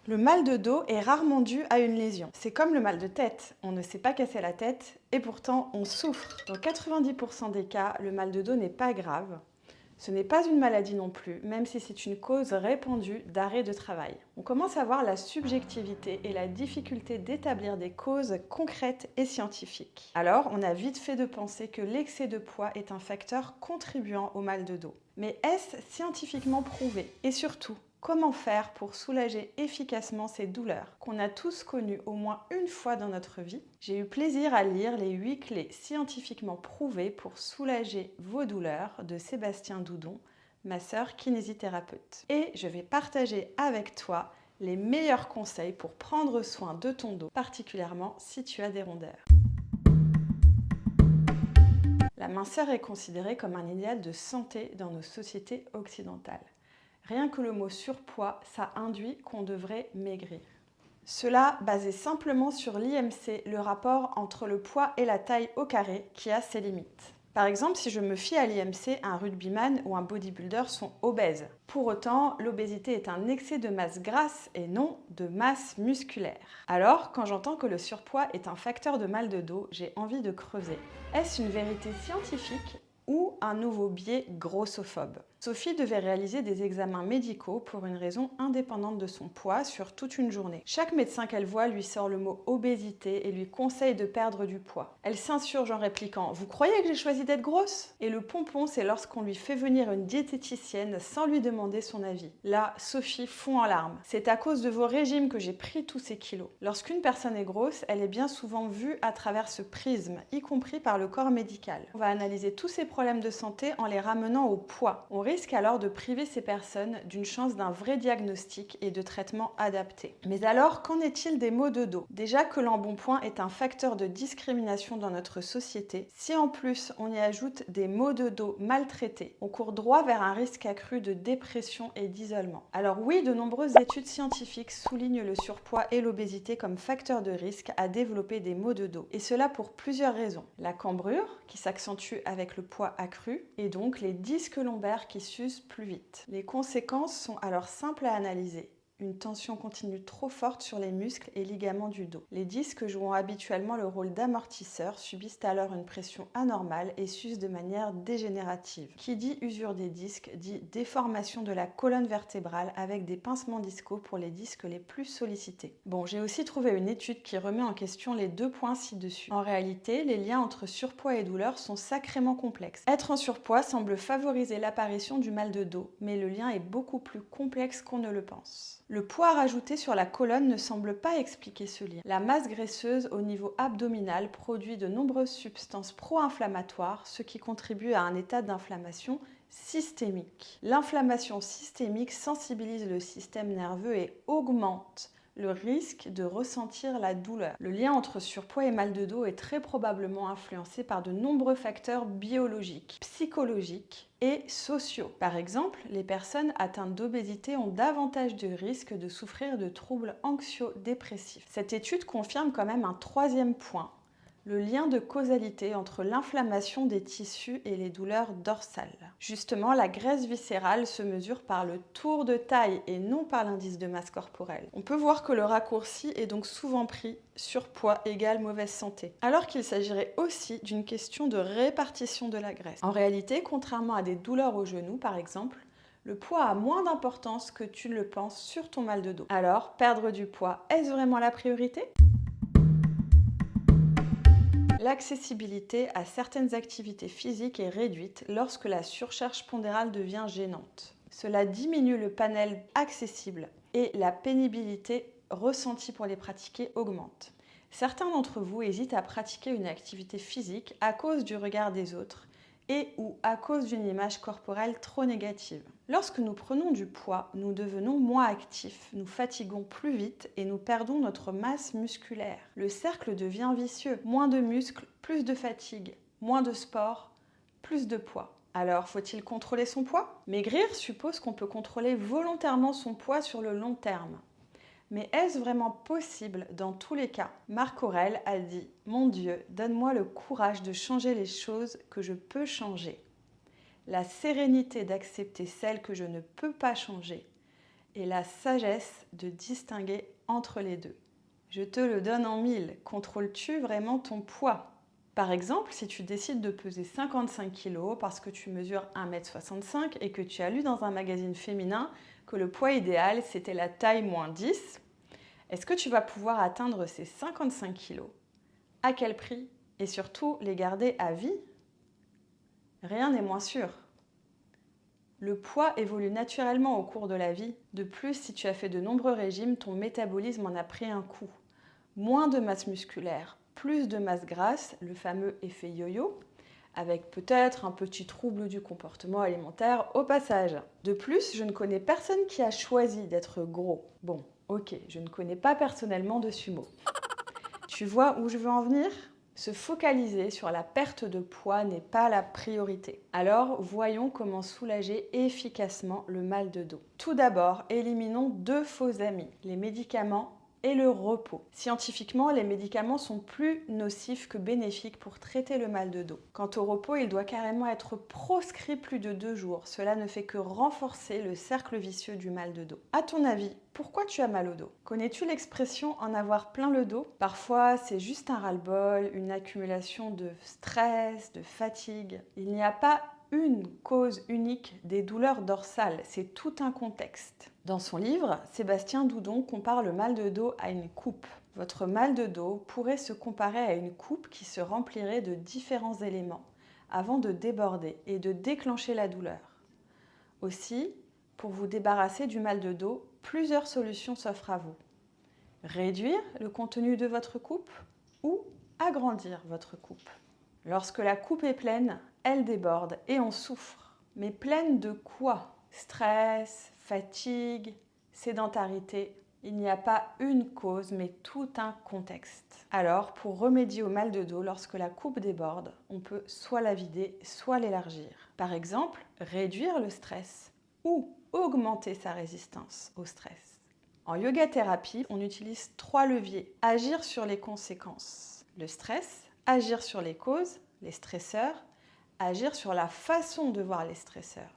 Le mal de dos est rarement dû à une lésion. C'est comme le mal de tête, on ne s'est pas cassé la tête et pourtant on souffre. Dans 90% des cas, le mal de dos n'est pas grave. Ce n'est pas une maladie non plus, même si c'est une cause répandue d'arrêt de travail. On commence à voir la subjectivité et la difficulté d'établir des causes concrètes et scientifiques. Alors, on a vite fait de penser que l'excès de poids est un facteur contribuant au mal de dos. Mais est-ce scientifiquement prouvé? Et surtout, comment faire pour soulager efficacement ces douleurs qu'on a tous connues au moins une fois dans notre vie? J'ai eu plaisir à lire les 8 clés scientifiquement prouvées pour soulager vos douleurs de Sébastien Doudon, ma sœur kinésithérapeute. Et je vais partager avec toi les meilleurs conseils pour prendre soin de ton dos, particulièrement si tu as des rondeurs. La minceur est considérée comme un idéal de santé dans nos sociétés occidentales. Rien que le mot surpoids, ça induit qu'on devrait maigrir. Cela basé simplement sur l'IMC, le rapport entre le poids et la taille au carré, qui a ses limites. Par exemple, si je me fie à l'IMC, un rugbyman ou un bodybuilder sont obèses. Pour autant, l'obésité est un excès de masse grasse et non de masse musculaire. Alors, quand j'entends que le surpoids est un facteur de mal de dos, j'ai envie de creuser. Est-ce une vérité scientifique ou un nouveau biais grossophobe? Sophie devait réaliser des examens médicaux pour une raison indépendante de son poids sur toute une journée. Chaque médecin qu'elle voit lui sort le mot obésité et lui conseille de perdre du poids. Elle s'insurge en répliquant « Vous croyez que j'ai choisi d'être grosse ?» Et le pompon, c'est lorsqu'on lui fait venir une diététicienne sans lui demander son avis. Là, Sophie fond en larmes. « C'est à cause de vos régimes que j'ai pris tous ces kilos. » Lorsqu'une personne est grosse, elle est bien souvent vue à travers ce prisme, y compris par le corps médical. On va analyser tous ces problèmes de santé en les ramenant au poids. On risque alors de priver ces personnes d'une chance d'un vrai diagnostic et de traitement adapté. Mais alors, qu'en est-il des maux de dos? Déjà que l'embonpoint est un facteur de discrimination dans notre société, si en plus on y ajoute des maux de dos maltraités, on court droit vers un risque accru de dépression et d'isolement. Alors oui, de nombreuses études scientifiques soulignent le surpoids et l'obésité comme facteurs de risque à développer des maux de dos. Et cela pour plusieurs raisons. La cambrure, qui s'accentue avec le poids accru, et donc les disques lombaires qui s'usent plus vite. Les conséquences sont alors simples à analyser. Une tension continue trop forte sur les muscles et ligaments du dos. Les disques jouant habituellement le rôle d'amortisseur subissent alors une pression anormale et s'usent de manière dégénérative. Qui dit usure des disques dit déformation de la colonne vertébrale avec des pincements discaux pour les disques les plus sollicités. Bon, j'ai aussi trouvé une étude qui remet en question les deux points ci-dessus. En réalité, les liens entre surpoids et douleur sont sacrément complexes. Être en surpoids semble favoriser l'apparition du mal de dos, mais le lien est beaucoup plus complexe qu'on ne le pense. Le poids rajouté sur la colonne ne semble pas expliquer ce lien. La masse graisseuse au niveau abdominal produit de nombreuses substances pro-inflammatoires, ce qui contribue à un état d'inflammation systémique. L'inflammation systémique sensibilise le système nerveux et augmente le risque de ressentir la douleur. Le lien entre surpoids et mal de dos est très probablement influencé par de nombreux facteurs biologiques, psychologiques et sociaux. Par exemple, les personnes atteintes d'obésité ont davantage de risques de souffrir de troubles anxio-dépressifs. Cette étude confirme quand même un troisième point, le lien de causalité entre l'inflammation des tissus et les douleurs dorsales. Justement, la graisse viscérale se mesure par le tour de taille et non par l'indice de masse corporelle. On peut voir que le raccourci est donc souvent pris surpoids égale mauvaise santé, alors qu'il s'agirait aussi d'une question de répartition de la graisse. En réalité, contrairement à des douleurs au genou par exemple, le poids a moins d'importance que tu le penses sur ton mal de dos. Alors, perdre du poids, est-ce vraiment la priorité ? L'accessibilité à certaines activités physiques est réduite lorsque la surcharge pondérale devient gênante. Cela diminue le panel accessible et la pénibilité ressentie pour les pratiquer augmente. Certains d'entre vous hésitent à pratiquer une activité physique à cause du regard des autres et ou à cause d'une image corporelle trop négative. Lorsque nous prenons du poids, nous devenons moins actifs, nous fatiguons plus vite et nous perdons notre masse musculaire. Le cercle devient vicieux. Moins de muscles, plus de fatigue. Moins de sport, plus de poids. Alors, faut-il contrôler son poids? Maigrir suppose qu'on peut contrôler volontairement son poids sur le long terme. Mais est-ce vraiment possible dans tous les cas? Marc Aurèle a dit « Mon Dieu, donne-moi le courage de changer les choses que je peux changer, la sérénité d'accepter celles que je ne peux pas changer et la sagesse de distinguer entre les deux. Je te le donne en mille. Contrôles-tu vraiment ton poids? Par exemple, si tu décides de peser 55 kg parce que tu mesures 1,65 m et que tu as lu dans un magazine féminin que le poids idéal c'était la taille moins 10, est-ce que tu vas pouvoir atteindre ces 55 kg? À quel prix? Et surtout, les garder à vie? Rien n'est moins sûr. Le poids évolue naturellement au cours de la vie. De plus, si tu as fait de nombreux régimes, ton métabolisme en a pris un coup. Moins de masse musculaire, plus de masse grasse, le fameux effet yo-yo, avec peut-être un petit trouble du comportement alimentaire au passage. De plus, je ne connais personne qui a choisi d'être gros. Bon, ok, je ne connais pas personnellement de sumo. Tu vois où je veux en venir? Se focaliser sur la perte de poids n'est pas la priorité. Alors, voyons comment soulager efficacement le mal de dos. Tout d'abord, éliminons deux faux amis, les médicaments et le repos. Scientifiquement, les médicaments sont plus nocifs que bénéfiques pour traiter le mal de dos. Quant au repos, il doit carrément être proscrit plus de 2 jours. Cela ne fait que renforcer le cercle vicieux du mal de dos. À ton avis, pourquoi tu as mal au dos? Connais-tu l'expression en avoir plein le dos? Parfois, c'est juste un ras-le-bol, une accumulation de stress, de fatigue. Il n'y a pas une cause unique des douleurs dorsales, c'est tout un contexte. Dans son livre, Sébastien Doudon compare le mal de dos à une coupe. Votre mal de dos pourrait se comparer à une coupe qui se remplirait de différents éléments avant de déborder et de déclencher la douleur. Aussi, pour vous débarrasser du mal de dos, plusieurs solutions s'offrent à vous. Réduire le contenu de votre coupe ou agrandir votre coupe. Lorsque la coupe est pleine, elle déborde et on souffre. Mais pleine de quoi? Stress, fatigue, sédentarité. Il n'y a pas une cause, mais tout un contexte. Alors, pour remédier au mal de dos, lorsque la coupe déborde, on peut soit la vider, soit l'élargir. Par exemple, réduire le stress ou augmenter sa résistance au stress. En yoga thérapie, on utilise 3 leviers. Agir sur les conséquences. Le stress, agir sur les causes, les stresseurs, agir sur la façon de voir les stresseurs.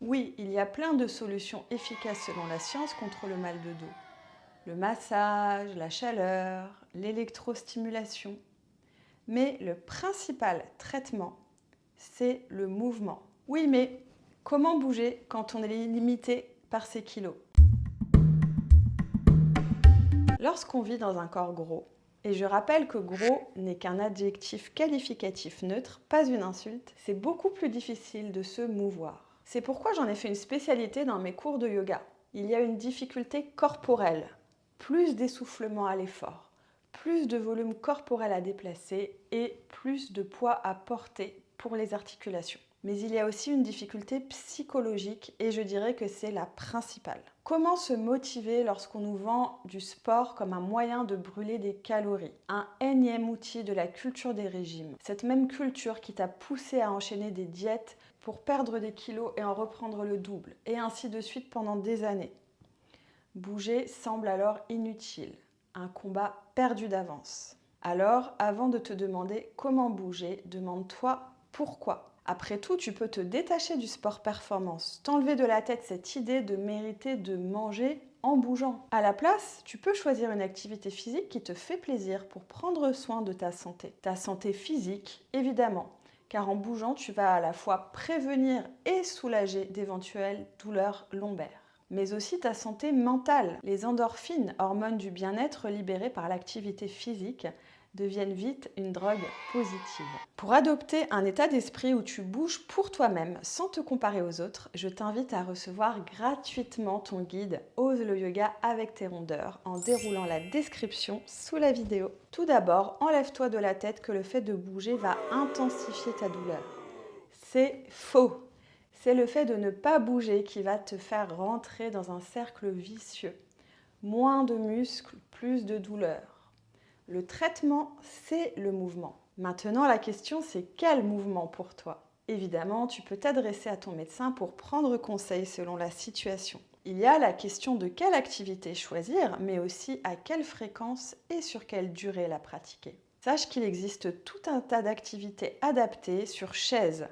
Oui, il y a plein de solutions efficaces selon la science contre le mal de dos. Le massage, la chaleur, l'électrostimulation. Mais le principal traitement, c'est le mouvement. Oui, mais comment bouger quand on est limité par ses kilos? Lorsqu'on vit dans un corps gros, et je rappelle que gros n'est qu'un adjectif qualificatif neutre, pas une insulte, c'est beaucoup plus difficile de se mouvoir. C'est pourquoi j'en ai fait une spécialité dans mes cours de yoga. Il y a une difficulté corporelle, plus d'essoufflement à l'effort, plus de volume corporel à déplacer et plus de poids à porter pour les articulations. Mais il y a aussi une difficulté psychologique et je dirais que c'est la principale. Comment se motiver lorsqu'on nous vend du sport comme un moyen de brûler des calories? Un énième outil de la culture des régimes. Cette même culture qui t'a poussé à enchaîner des diètes pour perdre des kilos et en reprendre le double, et ainsi de suite pendant des années. Bouger semble alors inutile, un combat perdu d'avance. Alors, avant de te demander comment bouger, demande-toi pourquoi. Après tout, tu peux te détacher du sport performance, t'enlever de la tête cette idée de mériter de manger en bougeant. À la place, tu peux choisir une activité physique qui te fait plaisir pour prendre soin de ta santé. Ta santé physique, évidemment, car en bougeant, tu vas à la fois prévenir et soulager d'éventuelles douleurs lombaires. Mais aussi ta santé mentale. Les endorphines, hormones du bien-être libérées par l'activité physique, deviennent vite une drogue positive. Pour adopter un état d'esprit où tu bouges pour toi-même sans te comparer aux autres, je t'invite à recevoir gratuitement ton guide Ose le yoga avec tes rondeurs en déroulant la description sous la vidéo. Tout d'abord, enlève-toi de la tête que le fait de bouger va intensifier ta douleur. C'est faux. C'est le fait de ne pas bouger qui va te faire rentrer dans un cercle vicieux. Moins de muscles, plus de douleur. Le traitement, c'est le mouvement. Maintenant, la question, c'est quel mouvement pour toi? Évidemment, tu peux t'adresser à ton médecin pour prendre conseil selon la situation. Il y a la question de quelle activité choisir, mais aussi à quelle fréquence et sur quelle durée la pratiquer. Sache qu'il existe tout un tas d'activités adaptées sur chaise.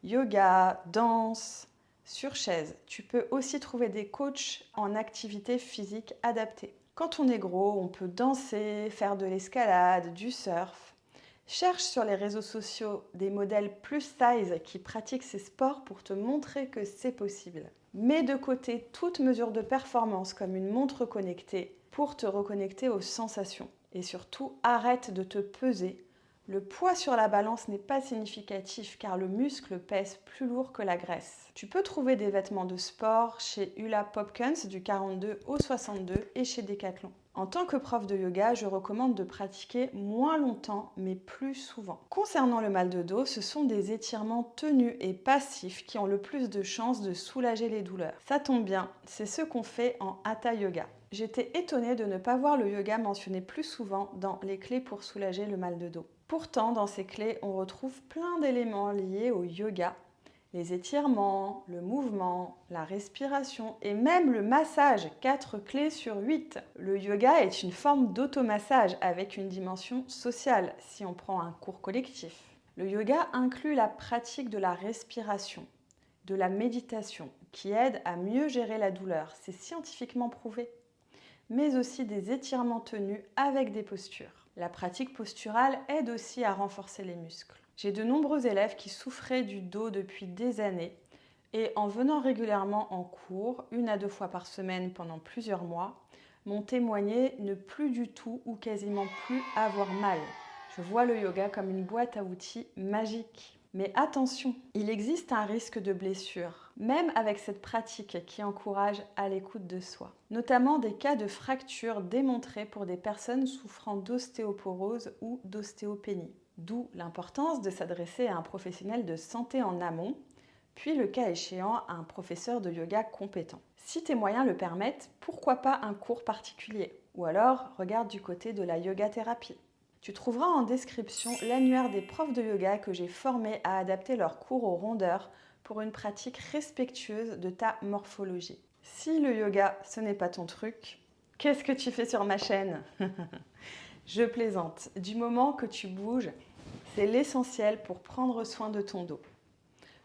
Yoga, danse, sur chaise. Tu peux aussi trouver des coachs en activité physique adaptée. Quand on est gros, on peut danser, faire de l'escalade, du surf. Cherche sur les réseaux sociaux des modèles plus size qui pratiquent ces sports pour te montrer que c'est possible. Mets de côté toute mesure de performance comme une montre connectée pour te reconnecter aux sensations. Et surtout, arrête de te peser. Le poids sur la balance n'est pas significatif car le muscle pèse plus lourd que la graisse. Tu peux trouver des vêtements de sport chez Hula Popkins du 42 au 62 et chez Decathlon. En tant que prof de yoga, je recommande de pratiquer moins longtemps mais plus souvent. Concernant le mal de dos, ce sont des étirements tenus et passifs qui ont le plus de chances de soulager les douleurs. Ça tombe bien, c'est ce qu'on fait en Hatha Yoga. J'étais étonnée de ne pas voir le yoga mentionné plus souvent dans les clés pour soulager le mal de dos. Pourtant, dans ces clés, on retrouve plein d'éléments liés au yoga. Les étirements, le mouvement, la respiration et même le massage, 4 clés sur 8. Le yoga est une forme d'automassage avec une dimension sociale si on prend un cours collectif. Le yoga inclut la pratique de la respiration, de la méditation qui aide à mieux gérer la douleur, c'est scientifiquement prouvé, mais aussi des étirements tenus avec des postures. La pratique posturale aide aussi à renforcer les muscles. J'ai de nombreux élèves qui souffraient du dos depuis des années et en venant régulièrement en cours, 1 à 2 fois par semaine pendant plusieurs mois, m'ont témoigné ne plus du tout ou quasiment plus avoir mal. Je vois le yoga comme une boîte à outils magique. Mais attention, il existe un risque de blessure, même avec cette pratique qui encourage à l'écoute de soi. Notamment des cas de fractures démontrés pour des personnes souffrant d'ostéoporose ou d'ostéopénie. D'où l'importance de s'adresser à un professionnel de santé en amont, puis le cas échéant à un professeur de yoga compétent. Si tes moyens le permettent, pourquoi pas un cours particulier? Ou alors, regarde du côté de la yoga thérapie. Tu trouveras en description l'annuaire des profs de yoga que j'ai formés à adapter leurs cours aux rondeurs pour une pratique respectueuse de ta morphologie. Si le yoga, ce n'est pas ton truc, qu'est-ce que tu fais sur ma chaîne? Je plaisante. Du moment que tu bouges, c'est l'essentiel pour prendre soin de ton dos.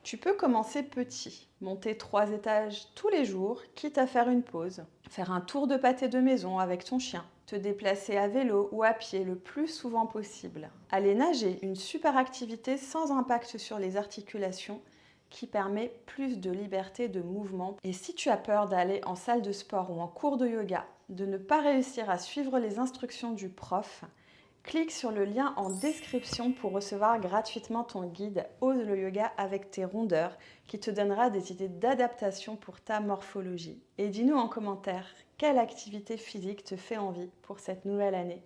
Tu peux commencer petit, monter 3 étages tous les jours, quitte à faire une pause, faire un tour de pâté de maison avec ton chien, te déplacer à vélo ou à pied le plus souvent possible. Aller nager, une super activité sans impact sur les articulations qui permet plus de liberté de mouvement. Et si tu as peur d'aller en salle de sport ou en cours de yoga, de ne pas réussir à suivre les instructions du prof, clique sur le lien en description pour recevoir gratuitement ton guide Ose le yoga avec tes rondeurs qui te donnera des idées d'adaptation pour ta morphologie. Et dis-nous en commentaire quelle activité physique te fait envie pour cette nouvelle année.